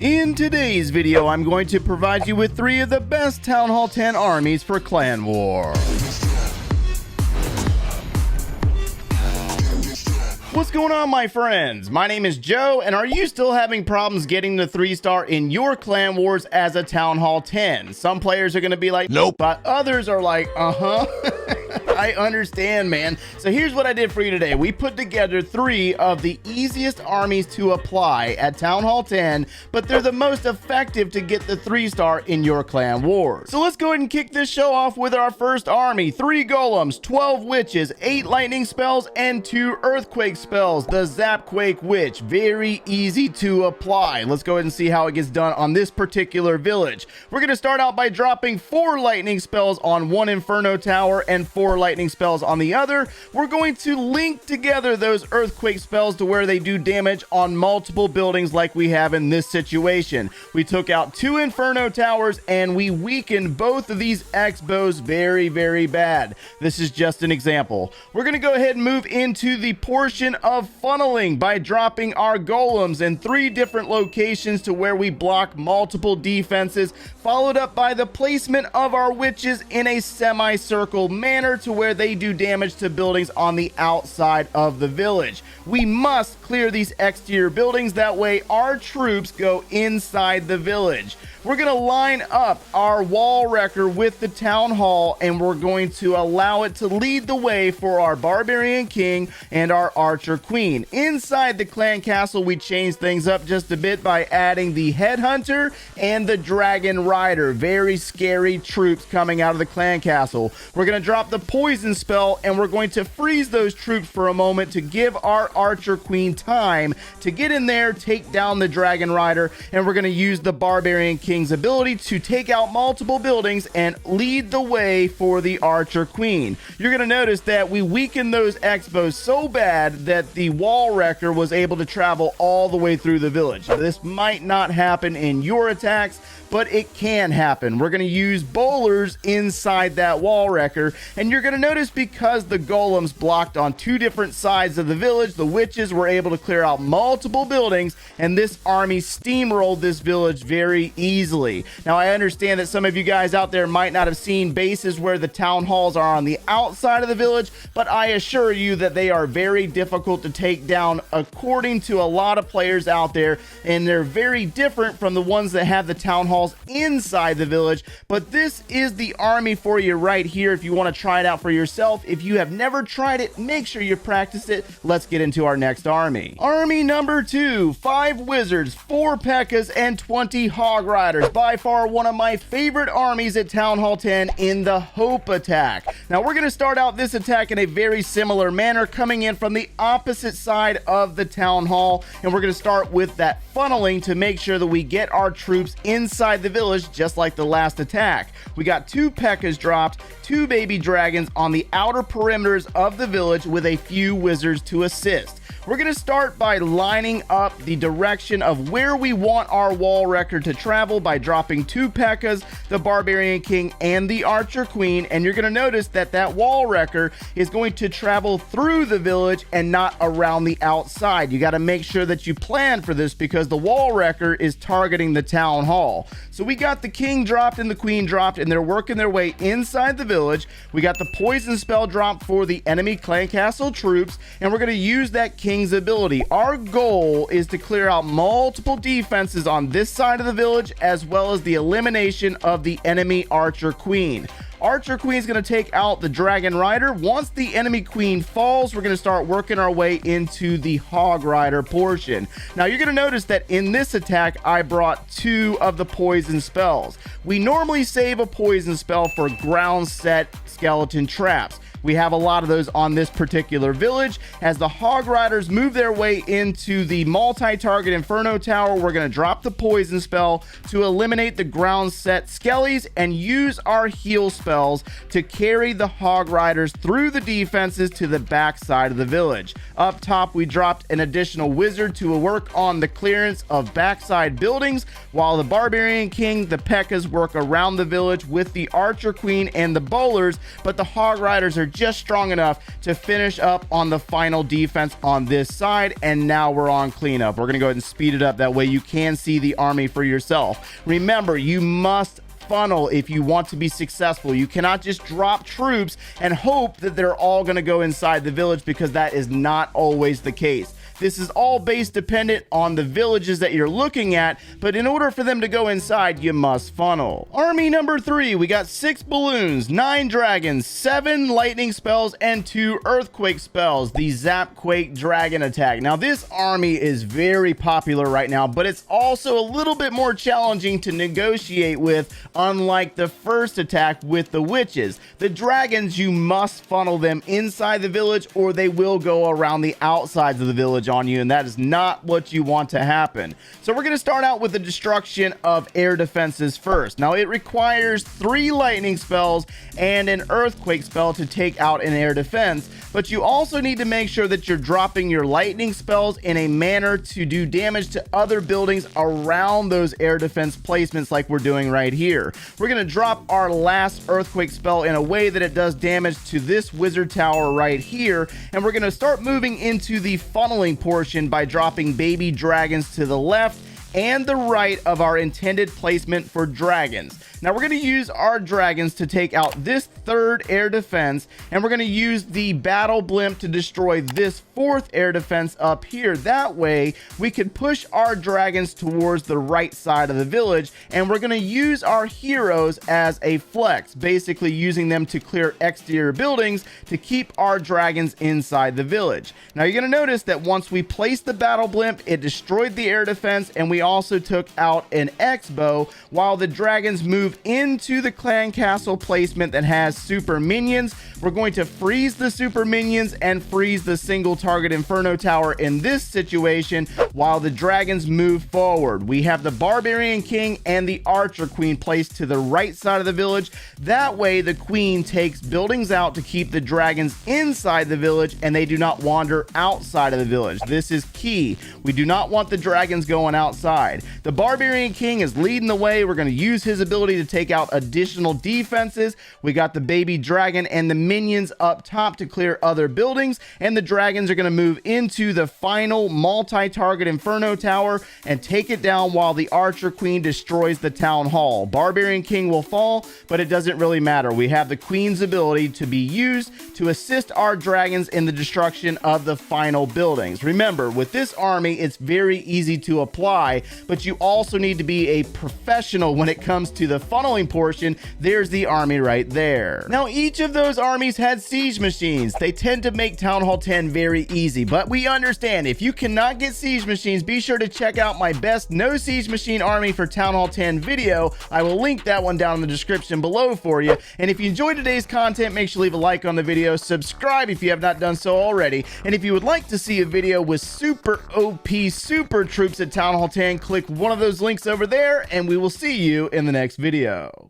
In today's video, I'm going to provide you with 3 of the best Town Hall 10 armies for Clan War. What's going on, my friends? My name is Joe, and are you still having problems getting the 3-star in your Clan Wars as a Town Hall 10? Some players are going to be like, nope, but others are like, I understand, man. So here's what I did for you today. We put together 3 of the easiest armies to apply at Town Hall 10, but they're the most effective to get the 3-star in your Clan Wars. So let's go ahead and kick this show off with our first army. 3 golems, 12 witches, 8 lightning spells, and 2 earthquake spells. The Zap Witch. Very easy to apply. Let's go ahead and see how it gets done on this particular village. We're going to start out by dropping 4 lightning spells on 1 inferno tower and 4 lightning spells on the other. We're going to link together those earthquake spells to where they do damage on multiple buildings like we have in this situation. We took out 2 inferno towers and we weakened both of these X-bows very, very bad. This is just an example. We're going to go ahead and move into the portion of funneling by dropping our golems in 3 different locations to where we block multiple defenses, followed up by the placement of our witches in a semicircle manner to where they do damage to buildings on the outside of the village. We must clear these exterior buildings, that way our troops go inside the village. We're going to line up our wall wrecker with the town hall, and we're going to allow it to lead the way for our barbarian king and our archer queen. Inside the clan castle, we changed things up just a bit by adding the headhunter and the dragon rider. Very scary troops coming out of the clan castle. We're going to drop the poison spell, and we're going to freeze those troops for a moment to give our archer queen time to get in there, take down the dragon rider, and we're going to use the barbarian king's ability to take out multiple buildings and lead the way for the archer queen. You're going to notice that we weakened those X-bows so bad that the wall wrecker was able to travel all the way through the village. This might not happen in your attacks, but it can happen. We're going to use bowlers inside that wall wrecker, and you're going to notice because the golems blocked on 2 different sides of the village, the witches were able to clear out multiple buildings, and this army steamrolled this village very easily. Now, I understand that some of you guys out there might not have seen bases where the town halls are on the outside of the village, but I assure you that they are very difficult to take down according to a lot of players out there, and they're very different from the ones that have the town halls inside the village. But this is the army for you right here if you want to try it out for yourself. If you have never tried it, make sure you practice it. Let's get into our next army. Army number 2, 5 wizards, 4 Pekkas, and 20 hog riders. By far one of my favorite armies at Town Hall 10 in the Hope attack. Now we're going to start out this attack in a very similar manner, coming in from the opposite side of the town hall, and we're going to start with that funneling to make sure that we get our troops inside the village just like the last attack. We got 2 Pekkas dropped, 2 baby dragons on the outer perimeters of the village with a few wizards to assist. We're going to start by lining up the direction of where we want our wall wrecker to travel by dropping 2 Pekkas, the barbarian king, and the archer queen, and you're going to notice that that wall wrecker is going to travel through the village and not around the outside. You got to make sure that you plan for this because the wall wrecker is targeting the town hall. So we got the king dropped and the queen dropped, and they're working their way inside the village. We got the poison spell dropped for the enemy clan castle troops, and we're going to use that king's ability. Our goal is to clear out multiple defenses on this side of the village, as well as the elimination of the enemy archer queen. Archer Queen is going to take out the Dragon Rider. Once the enemy queen falls, we're going to start working our way into the Hog Rider portion. Now, you're going to notice that in this attack, I brought 2 of the poison spells. We normally save a poison spell for ground set skeleton traps. We have a lot of those on this particular village. As the Hog Riders move their way into the multi-target Inferno Tower, we're going to drop the poison spell to eliminate the ground set skellies and use our heal spells to carry the Hog Riders through the defenses to the back side of the village. Up top, we dropped an additional wizard to work on the clearance of backside buildings, while the Barbarian King, the Pekkas, work around the village with the Archer Queen and the Bowlers, but the Hog Riders are just strong enough to finish up on the final defense on this side. And now we're on cleanup. We're going to go ahead and speed it up. That way you can see the army for yourself. Remember, you must funnel if you want to be successful. You cannot just drop troops and hope that they're all going to go inside the village, because that is not always the case. This is all base dependent on the villages that you're looking at, but in order for them to go inside, you must funnel. Army number 3, we got 6 balloons, 9 dragons, 7 lightning spells, and 2 earthquake spells, the Zap Quake Dragon Attack. Now, this army is very popular right now, but it's also a little bit more challenging to negotiate with, unlike the first attack with the witches. The dragons, you must funnel them inside the village, or they will go around the outsides of the village on you, and that is not what you want to happen. So we're going to start out with the destruction of air defenses first. Now, it requires 3 lightning spells and an earthquake spell to take out an air defense, but you also need to make sure that you're dropping your lightning spells in a manner to do damage to other buildings around those air defense placements, like we're doing right here. We're going to drop our last earthquake spell in a way that it does damage to this wizard tower right here, and we're going to start moving into the funneling portion by dropping baby dragons to the left and the right of our intended placement for dragons. Now we're going to use our dragons to take out this 3rd air defense, and we're going to use the battle blimp to destroy this 4th air defense up here. That way we can push our dragons towards the right side of the village, and we're going to use our heroes as a flex, basically using them to clear exterior buildings to keep our dragons inside the village. Now you're going to notice that once we placed the battle blimp, it destroyed the air defense, and we also took out an X-bow, while the dragons move into the clan castle placement that has super minions. We're going to freeze the super minions and freeze the single target inferno tower in this situation while the dragons move forward. We have the barbarian king and the archer queen placed to the right side of the village. That way the queen takes buildings out to keep the dragons inside the village, and they do not wander outside of the village. This is key. We do not want the dragons going outside. The barbarian king is leading the way. We're going to use his ability to take out additional defenses. We got the baby dragon and the minions up top to clear other buildings, and the dragons are going to move into the final multi-target inferno tower and take it down while the archer queen destroys the town hall. Barbarian king will fall, but it doesn't really matter. We have the queen's ability to be used to assist our dragons in the destruction of the final buildings. Remember, with this army, it's very easy to apply, but you also need to be a professional when it comes to the funneling portion. There's the army right there. Now, each of those armies had siege machines. They tend to make Town Hall 10 very easy, but we understand if you cannot get siege machines, be sure to check out my best no siege machine army for Town Hall 10 video. I will link that one down in the description below for you. And if you enjoyed today's content, make sure to leave a like on the video, subscribe if you have not done so already, and if you would like to see a video with super OP super troops at Town Hall 10, click one of those links over there, and we will see you in the next video.